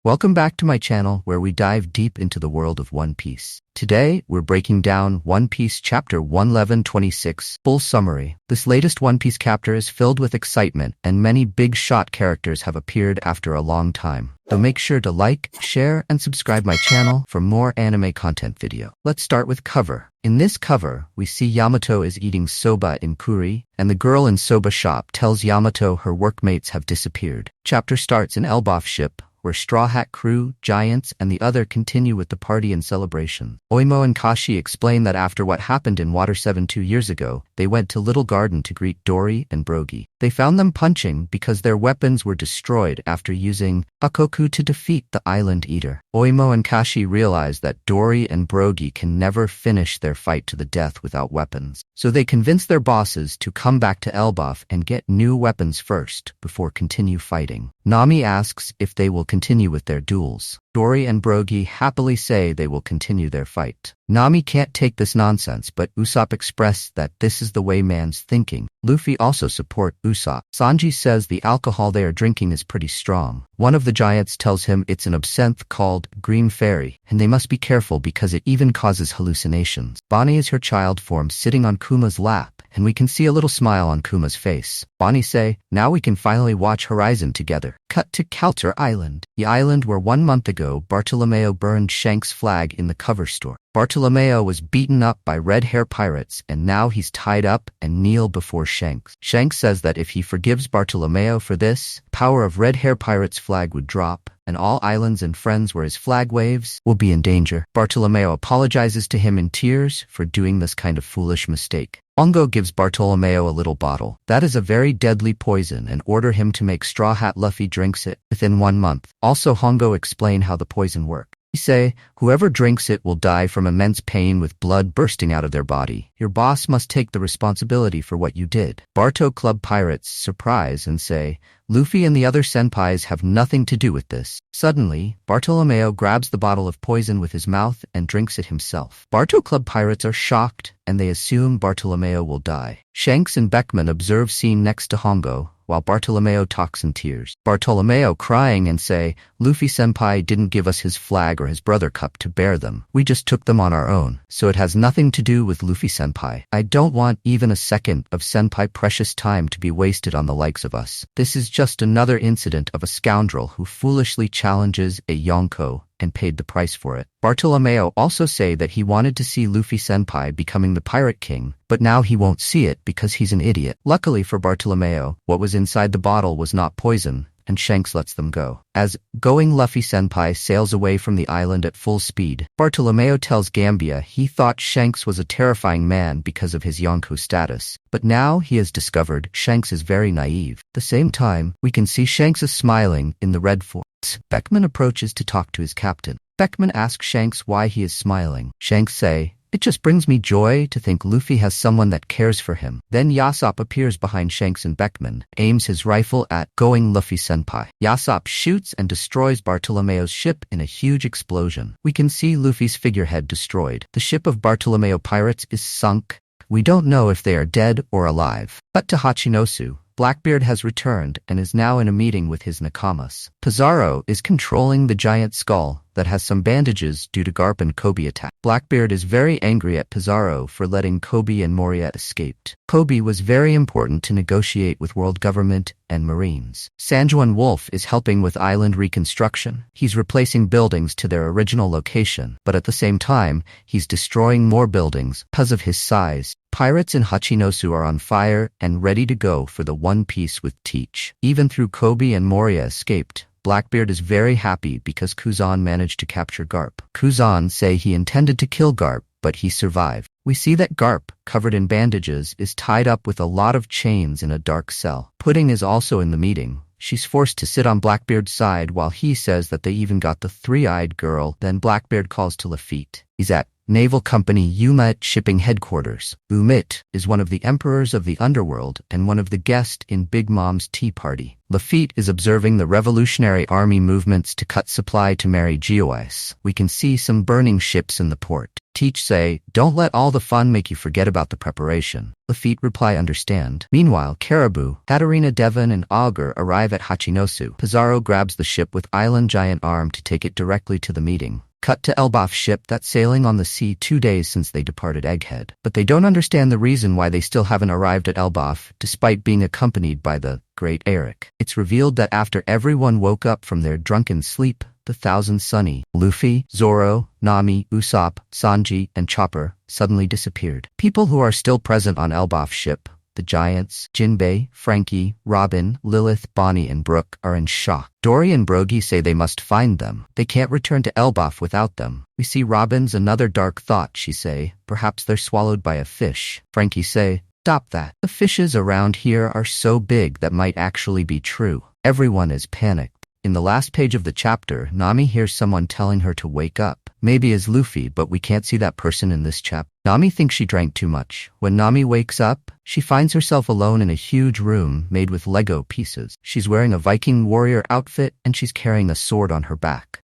Welcome back to my channel where we dive deep into the world of One Piece. Today, we're breaking down One Piece Chapter 11126, full summary. This latest One Piece chapter is filled with excitement and many big shot characters have appeared after a long time. So make sure to like, share, and subscribe my channel for more anime content video. Let's start with cover. In this cover, we see Yamato is eating soba in Kuri, and the girl in soba shop tells Yamato her workmates have disappeared. Chapter starts in Elbaf ship, where Straw Hat Crew, Giants, and the other continue with the party and celebration. Oimo and Kashi explain that after what happened in Water 7 2 years ago, they went to Little Garden to greet Dory and Brogy. They found them punching because their weapons were destroyed after using Hakoku to defeat the Island Eater. Oimo and Kashi realize that Dory and Brogy can never finish their fight to the death without weapons. So they convince their bosses to come back to Elbaf and get new weapons first before continue fighting. Nami asks if they will continue with their duels. Dory and Brogy happily say they will continue their fight. Nami can't take this nonsense, but Usopp expressed that this is the way man's thinking. Luffy also support Usopp. Sanji says the alcohol they are drinking is pretty strong. One of the giants tells him it's an absinthe called Green Fairy, and they must be careful because it even causes hallucinations. Bonnie is her child form sitting on Kuma's lap, and we can see a little smile on Kuma's face. Bonnie say, now we can finally watch Horizon together. Cut to Kalter Island, the island where 1 month ago Bartolomeo burned Shanks' flag in the cover store. Bartolomeo was beaten up by red hair pirates, and now he's tied up and kneel before Shanks. Shanks says that if he forgives Bartolomeo for this, power of red hair pirates' flag would drop, and all islands and friends where his flag waves will be in danger. Bartolomeo apologizes to him in tears for doing this kind of foolish mistake. Hongo gives Bartolomeo a little bottle. That is a very deadly poison and order him to make Straw Hat Luffy drinks it within 1 month. Also Hongo explain how the poison works. He say, whoever drinks it will die from immense pain with blood bursting out of their body. Your boss must take the responsibility for what you did. Barto Club pirates surprise and say, Luffy and the other senpais have nothing to do with this. Suddenly, Bartolomeo grabs the bottle of poison with his mouth and drinks it himself. Barto Club pirates are shocked and they assume Bartolomeo will die. Shanks and Beckman observe scene next to Hongo, while Bartolomeo talks in tears. Bartolomeo crying and say, Luffy senpai didn't give us his flag or his brother cup to bear them. We just took them on our own, so it has nothing to do with Luffy senpai. I don't want even a second of senpai precious time to be wasted on the likes of us. This is just another incident of a scoundrel who foolishly challenges a Yonko and paid the price for it. Bartolomeo also say that he wanted to see Luffy senpai becoming the Pirate King, but now he won't see it because he's an idiot. Luckily for Bartolomeo, what was inside the bottle was not poison, and Shanks lets them go. As going Luffy senpai sails away from the island at full speed, Bartolomeo tells Gambia he thought Shanks was a terrifying man because of his Yonko status, but now he has discovered Shanks is very naive. At the same time, we can see Shanks is smiling in the red fort. Beckman approaches to talk to his captain. Beckman asks Shanks why he is smiling. Shanks say, it just brings me joy to think Luffy has someone that cares for him. Then Yasopp appears behind Shanks and Beckman, aims his rifle at going Luffy senpai. Yasopp shoots and destroys Bartolomeo's ship in a huge explosion. We can see Luffy's figurehead destroyed. The ship of Bartolomeo pirates is sunk. We don't know if they are dead or alive. But to Hachinosu, Blackbeard has returned and is now in a meeting with his Nakamas. Pizarro is controlling the giant skull that has some bandages due to Garp and Kobe attack. Blackbeard is very angry at Pizarro for letting Kobe and Moria escape. Kobe was very important to negotiate with world government and marines. Sanjuan Wolf is helping with island reconstruction. He's replacing buildings to their original location, but at the same time, he's destroying more buildings because of his size. Pirates in Hachinosu are on fire and ready to go for the One Piece with Teach. Even though Kobe and Moria escaped, Blackbeard is very happy because Kuzan managed to capture Garp. Kuzan say he intended to kill Garp, but he survived. We see that Garp, covered in bandages, is tied up with a lot of chains in a dark cell. Pudding is also in the meeting. She's forced to sit on Blackbeard's side while he says that they even got the three-eyed girl. Then Blackbeard calls to Lafitte. He's at Naval Company Umit Shipping Headquarters. Umit is one of the emperors of the underworld and one of the guests in Big Mom's tea party. Lafitte is observing the Revolutionary Army movements to cut supply to Mary Geoise. We can see some burning ships in the port. Teach say, don't let all the fun make you forget about the preparation. Lafitte reply, understand. Meanwhile, Caribou, Katarina Devon, and Augur arrive at Hachinosu. Pizarro grabs the ship with Island Giant arm to take it directly to the meeting. Cut to Elbaf ship that's sailing on the sea 2 days since they departed Egghead. But they don't understand the reason why they still haven't arrived at Elbaf, despite being accompanied by the Great Eric. It's revealed that after everyone woke up from their drunken sleep, the Thousand Sunny, Luffy, Zoro, Nami, Usopp, Sanji, and Chopper suddenly disappeared. People who are still present on Elbaf ship, the Giants, Jinbei, Frankie, Robin, Lilith, Bonnie, and Brooke, are in shock. Dory and Brogy say they must find them. They can't return to Elbaf without them. We see Robin's another dark thought, she say. Perhaps they're swallowed by a fish. Frankie say, stop that. The fishes around here are so big that might actually be true. Everyone is panicked. In the last page of the chapter, Nami hears someone telling her to wake up. Maybe it's Luffy, but we can't see that person in this chapter. Nami thinks she drank too much. When Nami wakes up, she finds herself alone in a huge room made with Lego pieces. She's wearing a Viking warrior outfit and she's carrying a sword on her back.